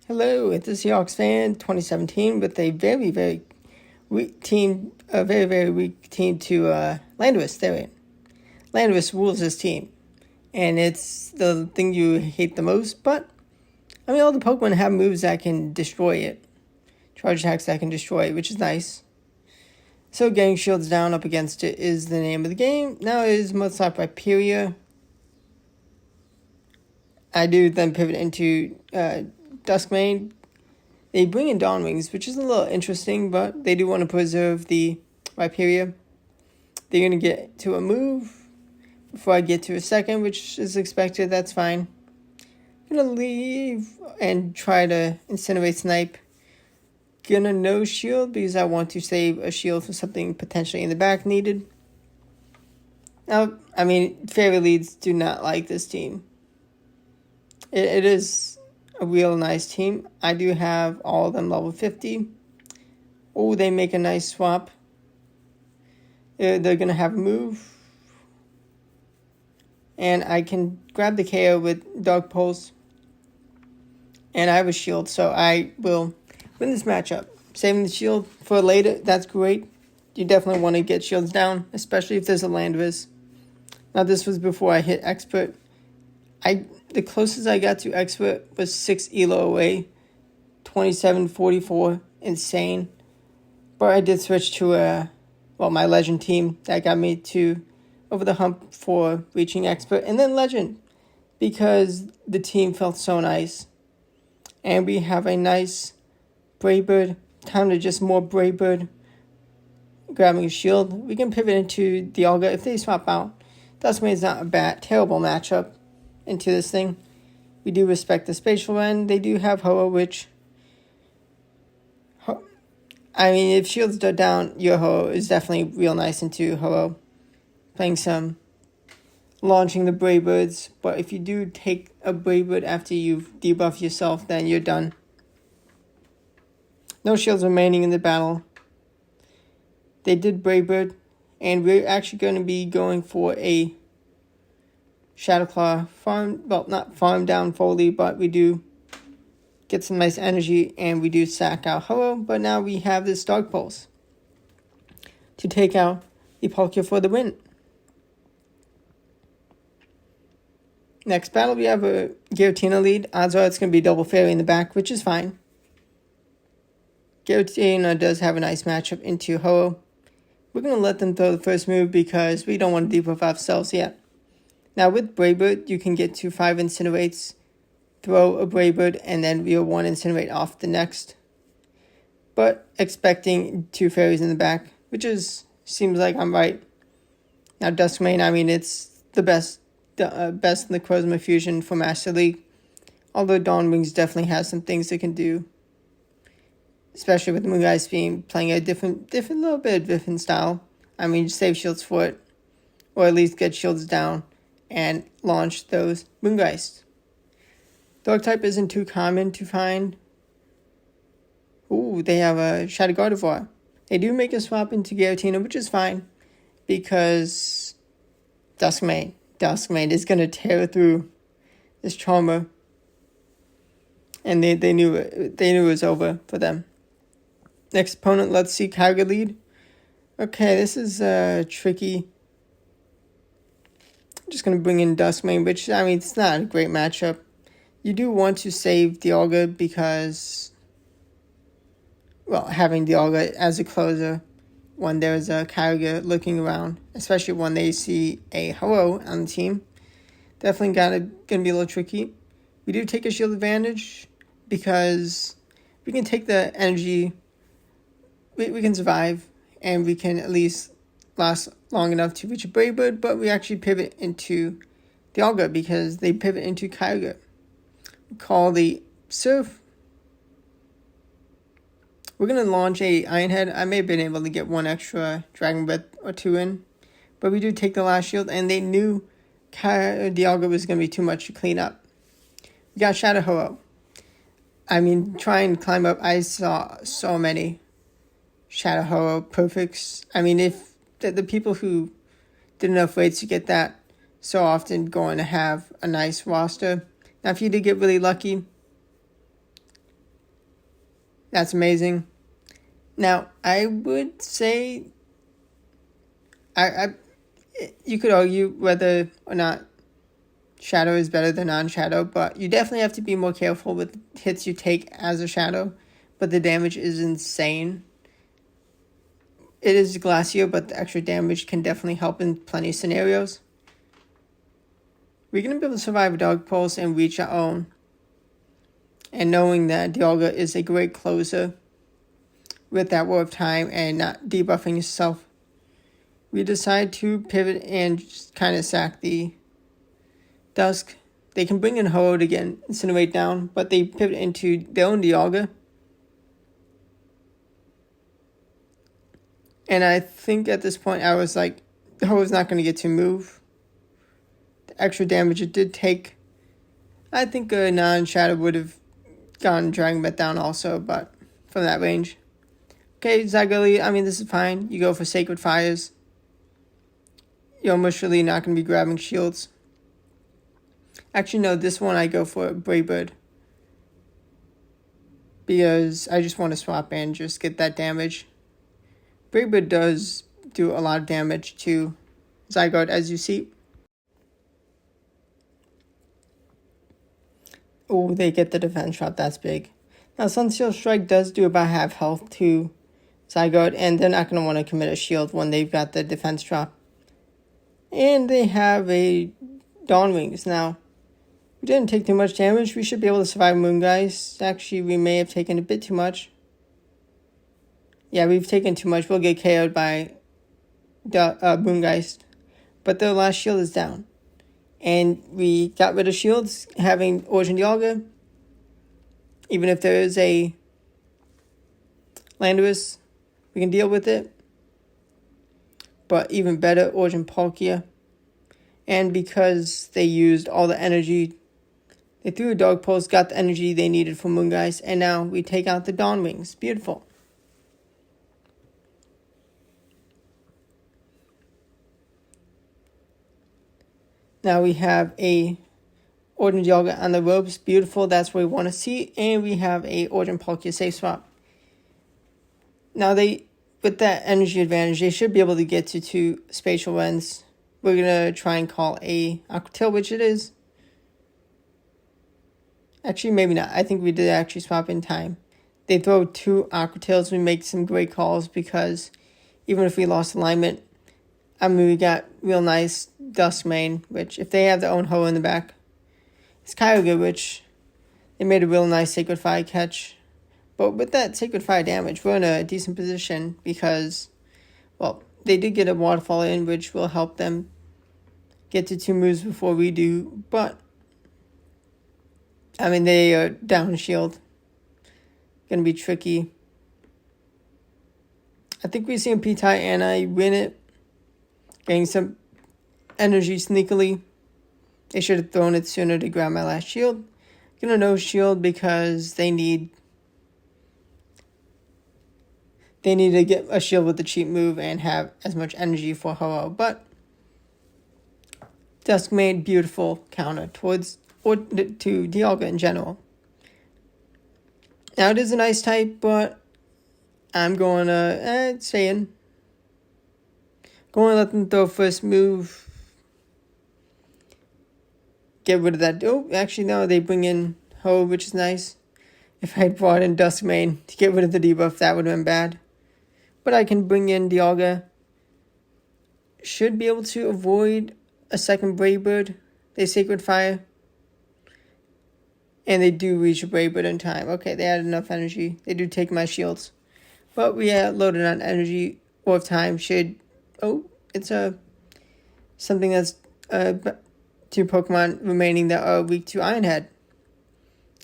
Hello, it's the Seahawks fan 2017 with a very weak team, a very weak team to Landorus. Landorus rules his team, and it's the thing you hate the most. But I mean, all the Pokemon have moves that can destroy it, charge attacks that can destroy it, which is nice. So getting shields down up against it is the name of the game. Now it is Mudslap Rhyperior. I do then pivot into Duskmane. They bring in Dawn Wings, which is a little interesting, but they do want to preserve the Rhyperior. They're going to get to a move before I get to a second, which is expected. That's fine. I'm going to leave and try to Incinerate Snipe. Gonna no shield because I want to save a shield for something potentially in the back needed. Now, I mean, Fairy Leads do not like this team. It is a real nice team. I do have all of them level 50. Oh, they make a nice swap. They're going to have a move. And I can grab the KO with Dark Pulse. And I have a shield, so I will win this matchup. Saving the shield for later, that's great. You definitely want to get shields down, especially if there's a Landorus. Now, this was before I hit Expert. The closest I got to Expert was 6 ELO away. 27-44. Insane. But I did switch to my Legend team. That got me to over the hump for reaching Expert. And then Legend. Because the team felt so nice. And we have a nice Brave Bird. Time to just more Brave Bird. Grabbing a shield. We can pivot into Dialga if they swap out. Duskmane is not a terrible matchup into this thing. We do respect the spatial end. They do have Hoa, which... I mean, if shields are down, your Hoa is definitely real nice into Hoa. Playing some... Launching the Brave Birds. But if you do take a Brave Bird after you've debuffed yourself, then you're done. No shields remaining in the battle. They did Brave Bird. And we're actually going to be going for a Shadow Claw farm. Well, not farm down fully, but we do get some nice energy. And we do sack out Ho-Oh. But now we have this Dark Pulse to take out the Palkia for the win. Next battle, we have a Giratina lead. Odds are it's going to be double Fairy in the back, which is fine. Giratina does have a nice matchup into Ho-Oh. We're going to let them throw the first move because we don't want to debuff ourselves yet. Now with Brave Bird, you can get to 5 Incinerates, throw a Brave Bird, and then reel 1 Incinerate off the next. But expecting 2 Fairies in the back, which seems like I'm right. Now Duskmane, I mean, it's the best in the Chroma Fusion for Master League. Although Dawn Wings definitely has some things it can do. Especially with the Moongeist being playing a different little bit of different style. I mean, save shields for it. Or at least get shields down and launch those Moongeists. Dark type isn't too common to find. Ooh, they have a Shadow Gardevoir. They do make a swap into Giratina, which is fine. Because Duskmane is going to tear through this Charmer. And they knew it was over for them. Next opponent, let's see Kyogre lead. Okay, this is tricky. I'm just going to bring in Duskmane, which, I mean, it's not a great matchup. You do want to save Dialga because, well, having Dialga as a closer when there's a Kyogre looking around, especially when they see a Ho-Oh on the team, definitely going to be a little tricky. We do take a shield advantage because we can take the energy. We can survive, and we can at least last long enough to reach a Brave Bird, but we actually pivot into Dialga because they pivot into Kyogre. We call the Surf. We're going to launch a Iron Head. I may have been able to get 1 extra Dragon Breath or 2 in, but we do take the last shield, and they knew Dialga was going to be too much to clean up. We got Shadow Ho-Oh. I mean, try and climb up. I saw so many Shadow Ho-Oh perfects. I mean, if the people who did enough raids to get that so often going to have a nice roster. Now, if you did get really lucky, That's amazing. Now, I would say, you could argue whether or not Shadow is better than non-Shadow, but you definitely have to be more careful with hits you take as a Shadow. But the damage is insane. It is Glacier, but the extra damage can definitely help in plenty of scenarios. We're going to be able to survive a Dark Pulse and reach our own. And knowing that Dialga is a great closer with that War of Time and not debuffing yourself, we decide to pivot and just kind of sack the Dusk. They can bring in Ho to get Incinerate down, but they pivot into their own Dialga. And I think at this point I was like, Ho is not going to get to move. The extra damage it did take, I think a non-Shadow would have gotten Dragon Bet down also, but from that range. Okay, Zygarde, I mean, this is fine. You go for Sacred Fires. You're almost really not going to be grabbing shields. Actually, no, this one I go for Brave Bird. Because I just want to swap and just get that damage. Brave Bird does do a lot of damage to Zygarde, as you see. Oh, they get the defense drop. That's big. Now, Sunseal Strike does do about half health to Zygarde, and they're not going to want to commit a shield when they've got the defense drop. And they have a Dawn Wings. Now, we didn't take too much damage. We should be able to survive Moongeist. Actually, we may have taken a bit too much. Yeah, we've taken too much. We'll get KO'd by Moongeist. But their last shield is down. And we got rid of shields, having Origin Dialga. Even if there is a Landorus, we can deal with it. But even better, Origin Palkia. And because they used all the energy, they threw a Dark Pulse, got the energy they needed for Moongeist, and now we take out the Dawn Wings. Beautiful. Now we have a Origin Dialga on the ropes. Beautiful. That's what we want to see. And we have a Origin Palkia safe swap. Now with that energy advantage, they should be able to get to 2 Spatial Rends. We're going to try and call a Aqua Tail, which it is. Actually, maybe not. I think we did actually swap in time. They throw 2 Aqua Tails. We make some great calls because even if we lost alignment, I mean, we got real nice Duskmane, which if they have their own Ho in the back, it's Kyogre, which they made a real nice Sacred Fire catch. But with that Sacred Fire damage, we're in a decent position because, well, they did get a Waterfall in, which will help them get to 2 moves before we do. But, I mean, they are down shield. Going to be tricky. I think we see a P-tie and I win it. Getting some energy sneakily. They should have thrown it sooner to grab my last shield. Gonna no shield because they need to get a shield with the cheap move and have as much energy for Ho-Oh. But Duskmane, beautiful counter to Dialga in general. Now it is a nice type, but I'm going to stay in. Going to let them throw first move. Get rid of that. Oh, actually, no. They bring in Ho, which is nice. If I had brought in Duskmane to get rid of the debuff, that would have been bad. But I can bring in Dialga. Should be able to avoid a second Brave Bird. They Sacred Fire. And they do reach a Brave Bird in time. Okay, they had enough energy. They do take my shields. But we are loaded on energy. War of Time should... Oh, it's something that's 2 Pokemon remaining that are weak to Iron Head.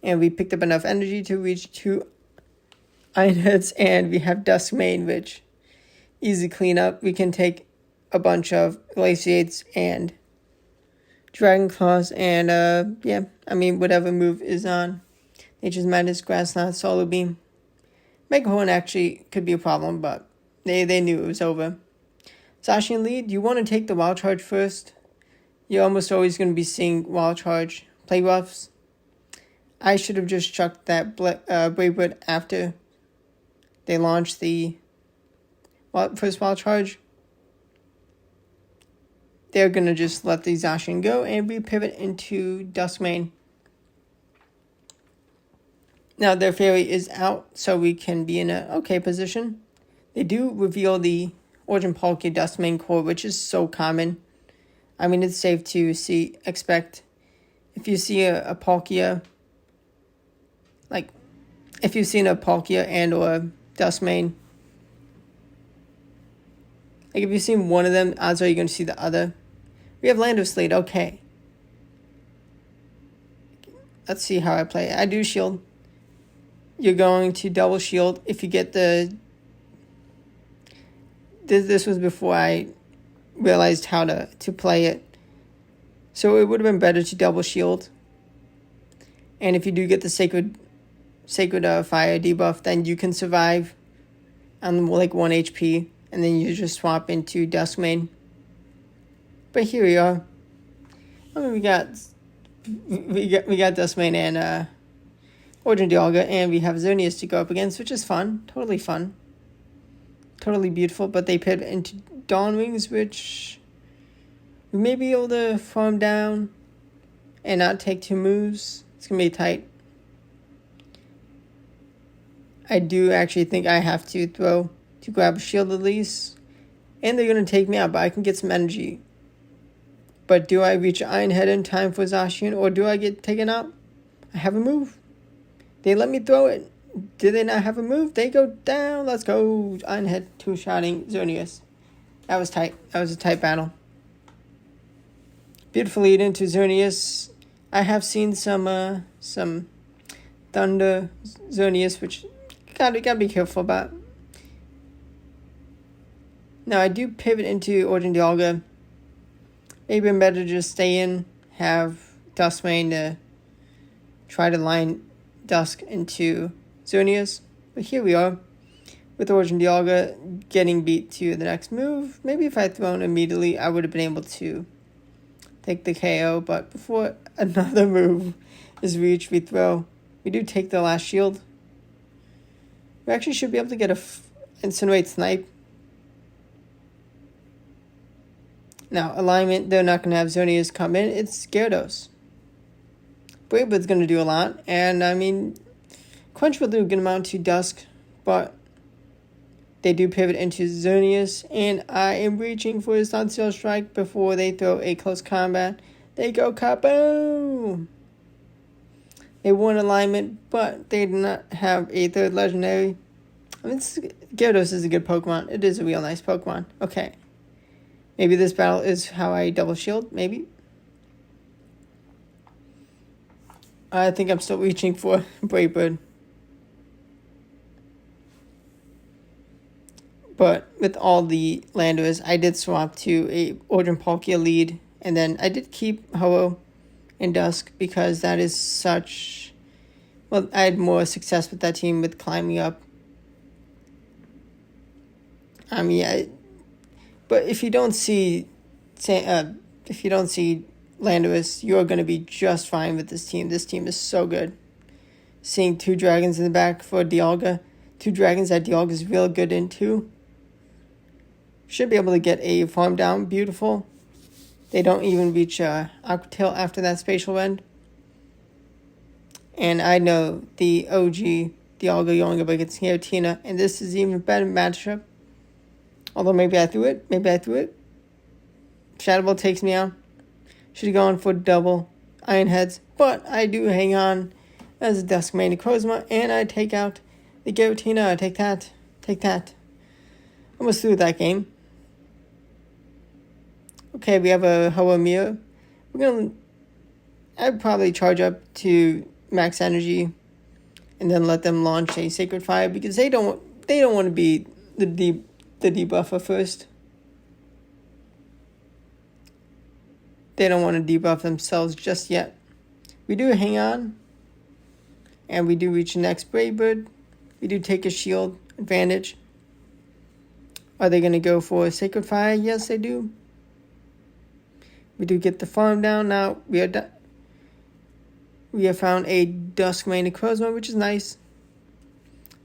And we picked up enough energy to reach 2 Iron Heads, and we have Duskmane, which easy clean up. We can take a bunch of Glaciates and Dragon Claws, and yeah, I mean, whatever move is on. Nature's Madness, Grass Knot, Solar Beam. Mega Horn actually could be a problem, but they knew it was over. Zacian lead, you want to take the Wild Charge first. You're almost always going to be seeing Wild Charge play buffs. I should have just chucked that Brave Bird after they launch the first wild charge, they're going to just let the Zacian go, and we pivot into Duskmane. Now their fairy is out, so we can be in an okay position. They do reveal the Origin Palkia Duskmane core, which is so common. I mean, it's safe to expect if you see a Palkia, like if you've seen a Palkia and or Duskmane, like if you've seen one of them, odds are you're going to see the other. We have Landorus lead, okay. Let's see how I play. I do shield. You're going to double shield if you get the... This was before I realized how to play it. So it would have been better to double shield. And if you do get the Sacred Fire debuff, then you can survive on like 1 HP. And then you just swap into Duskmane. But here we are. I mean, we got Duskmane and Origin Dialga, and we have Xerneas to go up against, which is fun. Totally fun. Totally beautiful. But they pivot into Dawn Wings, which we may be able to farm down and not take 2 moves. It's going to be tight. I do actually think I have to throw to grab a shield at least. And they're going to take me out, but I can get some energy. But do I reach Iron Head in time for Zacian, or do I get taken out? I have a move. They let me throw it. Did they not have a move? They go down. Let's go. Iron Head 2-shotting Xerneas. That was tight. That was a tight battle. Beautiful lead into Xerneas. I have seen some Thunder Xerneas, which gotta be careful about. Now I do pivot into Origin Dialga. Maybe I'm better to just stay in, have Duskmane to try to line Dusk into Xerneas. But here we are with Origin Dialga getting beat to the next move. Maybe if I had thrown immediately, I would have been able to take the KO. But before another move is reached, we throw. We do take the last shield. We actually should be able to get a Incinerate Snipe. Now, alignment, they're not going to have Xerneas come in. It's Gyarados. Brave Bird's going to do a lot. And, I mean, Quench will do a good amount to Dusk. But they do pivot into Xerneas. And I am reaching for his Sunsteel Strike before they throw a close combat. They go kaboom! They won alignment, but they did not have a third legendary. I mean, Gyarados is a good Pokemon. It is a real nice Pokemon. Okay. Maybe this battle is how I double shield. Maybe. I think I'm still reaching for Brave Bird. But with all the Landorus, I did swap to a Origin Palkia lead. And then I did keep Ho-Oh and Dusk because that is such... Well, I had more success with that team with climbing up. I mean, but if you don't see Landorus, you're going to be just fine with this team. This team is so good. Seeing 2 dragons in the back for Dialga. 2 dragons that Dialga is real good into. Should be able to get a farm down. Beautiful. They don't even reach Aqua Tail after that spatial rend. And I know the OG Dialga going up against Giratina. And this is even better matchup. Although maybe I threw it. Shadow Ball takes me out. Should have gone for double Iron Heads. But I do hang on as a Duskmane Necrozma. And I take out the Giratina. I take that. Almost threw that game. Okay, we have a Ho-Oh Mirror. I'd probably charge up to max energy. And then let them launch a Sacred Fire. Because they don't want to be the debuffer first. They don't want to debuff themselves just yet. We do hang on. And we do reach the next Brave Bird. We do take a shield advantage. Are they going to go for a Sacred Fire? Yes, they do. We do get the farm down. Now we have found a Duskmane Necrozma, which is nice.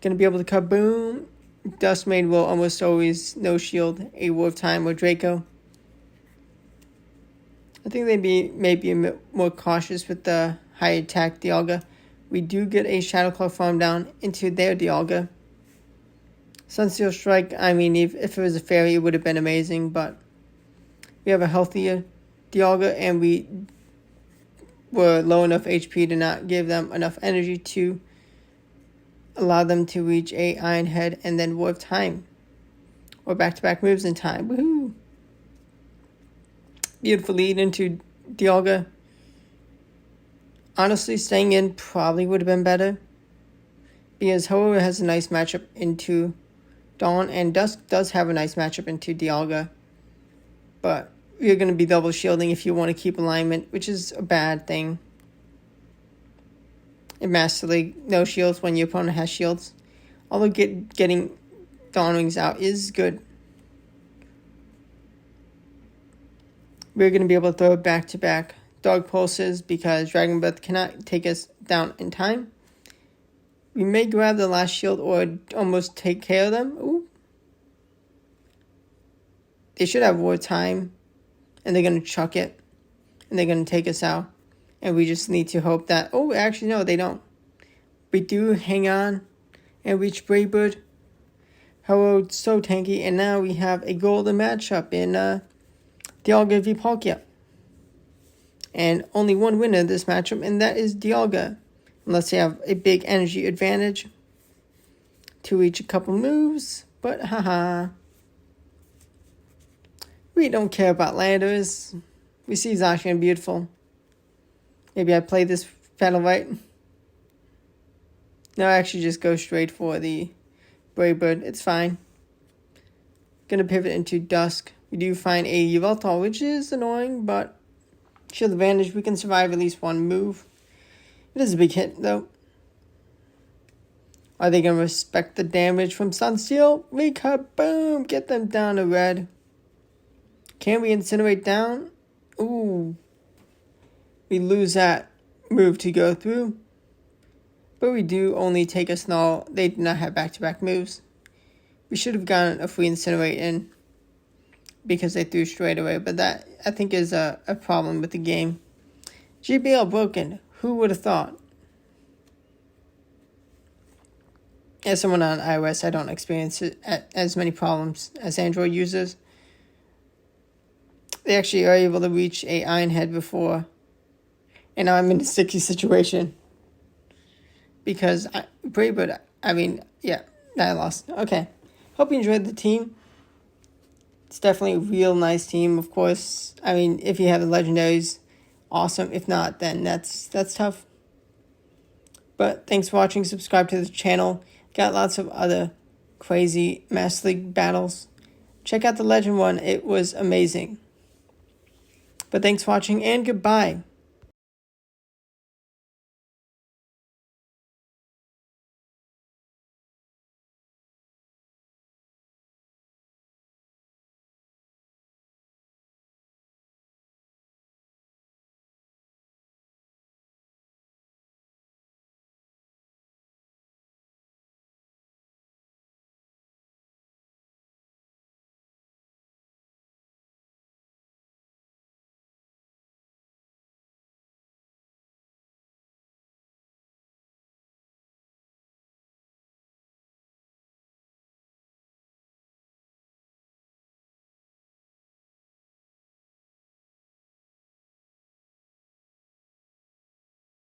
Going to be able to kaboom Dustmade will almost always no shield a War of Time or Draco. I think they'd be maybe a bit more cautious with the high attack Dialga. We do get a Shadow Claw farm down into their Dialga. Sunsteel Strike, I mean, if it was a fairy, it would have been amazing, but we have a healthier Dialga, and we were low enough HP to not give them enough energy to allow them to reach a Iron Head and then War of Time. Or back-to-back moves in time. Woohoo! Beautiful lead into Dialga. Honestly, staying in probably would have been better, because Ho-Oh has a nice matchup into Dawn, and Dusk does have a nice matchup into Dialga. But you're going to be double shielding if you want to keep alignment, which is a bad thing. In Master League, no shields when your opponent has shields. Although getting Dawn Wings out is good. We're going to be able to throw back-to-back Dog Pulses because Dragon Breath cannot take us down in time. We may grab the last shield or almost take care of them. Ooh. They should have War Time, and they're going to chuck it, and they're going to take us out. And we just need to hope that... Oh, actually, no, they don't. We do hang on and reach Brave Bird. Ho-Oh, so tanky, and now we have a golden matchup in Dialga v Palkia. And only one winner in this matchup, and that is Dialga. Unless they have a big energy advantage to reach a couple moves. But haha. We don't care about Landorus. We see Zacian and Beautiful. Maybe I play this battle right. No, I actually just go straight for the Brave Bird. It's fine. Gonna pivot into Dusk. We do find a Yveltal, which is annoying, but shield advantage. We can survive at least one move. It is a big hit, though. Are they going to respect the damage from Sunsteel? We kaboom! Get them down to red. Can we incinerate down? Ooh. We lose that move to go through. But we do only take a Snarl. They do not have back-to-back moves. We should have gotten a free incinerate in because they threw straight away. But that, I think, is a problem with the game. GBL broken. Who would have thought? As someone on iOS, I don't experience it as many problems as Android users. They actually are able to reach a Iron Head before. And now I'm in a sticky situation. Because Brave Bird, I lost. Okay. Hope you enjoyed the team. It's definitely a real nice team, of course. I mean, if you have the legendaries, awesome. If not, then that's tough. But thanks for watching. Subscribe to the channel. Got lots of other crazy Master League battles. Check out the Legend one. It was amazing. But thanks for watching, and goodbye.